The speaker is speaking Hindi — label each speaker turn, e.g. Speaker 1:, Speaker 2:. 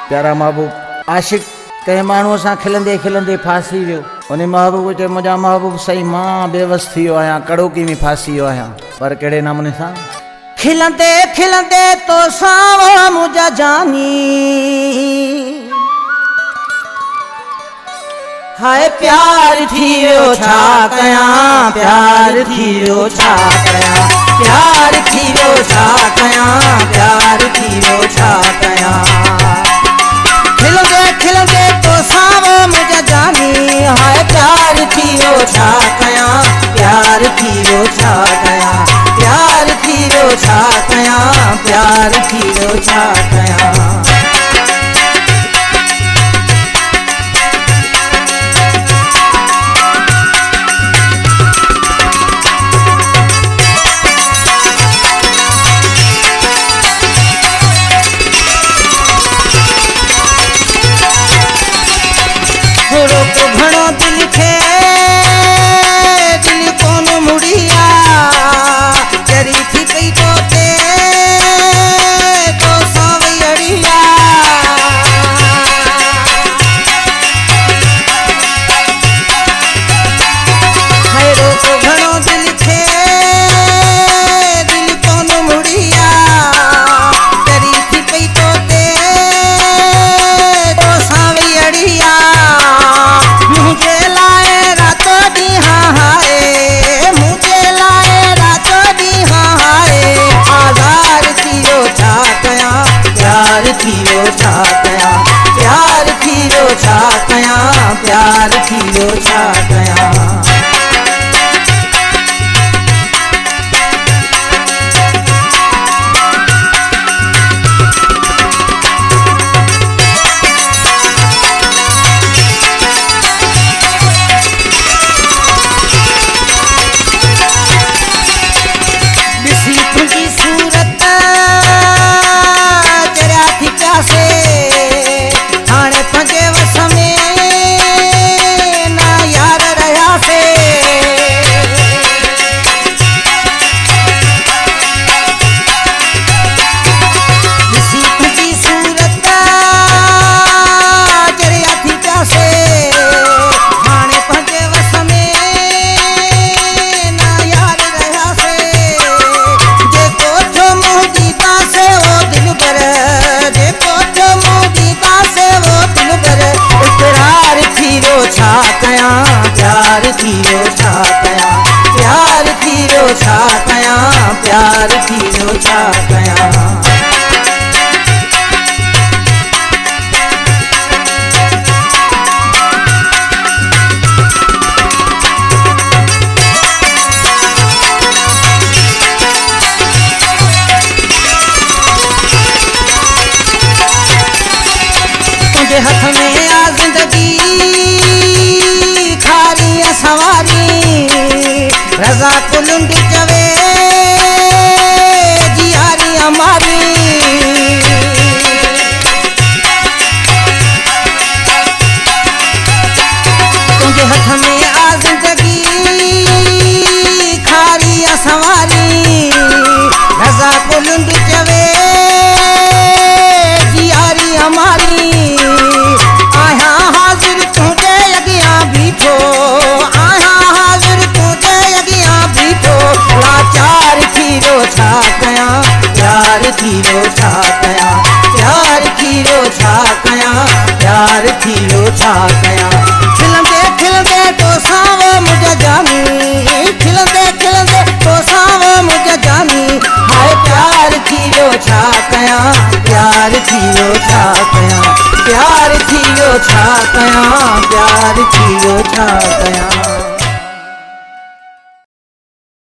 Speaker 1: प्यारा महबूब आशिक कंहिं माण्हूअ सां खिलंदे खिलंदे फासी वियो। उन महबूब चयो मुंहिंजा महबूब सही मां बेवस थी वियो आहियां, कड़ोकी में फासी वियो आहियां। पर कहिड़े नमूने सां? खिलंदे खिलंदे तो सां मुंहिंजा जानी, हाय प्यार थी वियो छा कयां, प्यार थी वियो छा कयां, प्यार थी वियो छा कयां, प्यार थी वियो छा कयां। खिलंदे खिलंदे तो सां मुंहिंजा जानी, हाय प्यार थी वियो छा कयां, प्यार थी वियो छा कयां, प्यार थी वियो छा कयां, प्यार थी वियो छा कयां। घणो दिल खे दिल कोन मुड़िया, जरी थी पई तोते तो सावई अड़िया। हैरो को घणो दिल खे दिल कोन मुड़िया, जरी थी पई तोते तो सावई अड़िया। मुझे लाए रातो ॾींहं हाय, मुझे लाए रातो ॾींहं हाय, आज़ार थी वियो छा कयां, प्यार थी वियो छा कयां, प्यार थी वियो छा कयां, प्यार थी वियो छा कयां। हाणे पंजे वस में ना यार रहिया से, ॾिसी तुंहिंजी सूरत चरिया थी प्यासे। हाणे पंजे वस में ना यार रहिया से, जेको थियो मुंहुं जी पासे ओ दिल पर, जेको थियो मुंहुं जी पासे वो दिल पर। इकरार थी वियो छा कयां, प्यार थी वियो छा कयां, प्यार थी वियो छा कयां, प्यार थी वियो छा कयां। तुझे हथ में आ जिंदगी खारी सवारी, रज़ा कुलुंड चवे जियारी हमारी। तुझे हथ में आ जिंदगी खारी सवारी, रज़ा कुलुंड चवे जियारी हमारी। आया हाजिर तुझे अगियां बीठो, आया हाजिर तुझे अगियां बीठो। लाचार थी वियो छा कयां, प्यार थी वियो छा कयां, प्यार थी वियो छा कयां, प्यार थी वियो छा कयां। खिलंदे खिलंदे तो सां मुंहिंजा जानी, खिलंदे खिलंदे तो सां मुंहिंजा जानी। हाय प्यार थी वियो छा कयां, प्यार थी वियो छा कयां, प्यार थी वियो छा कयां, प्यार थी वियो छा कयां।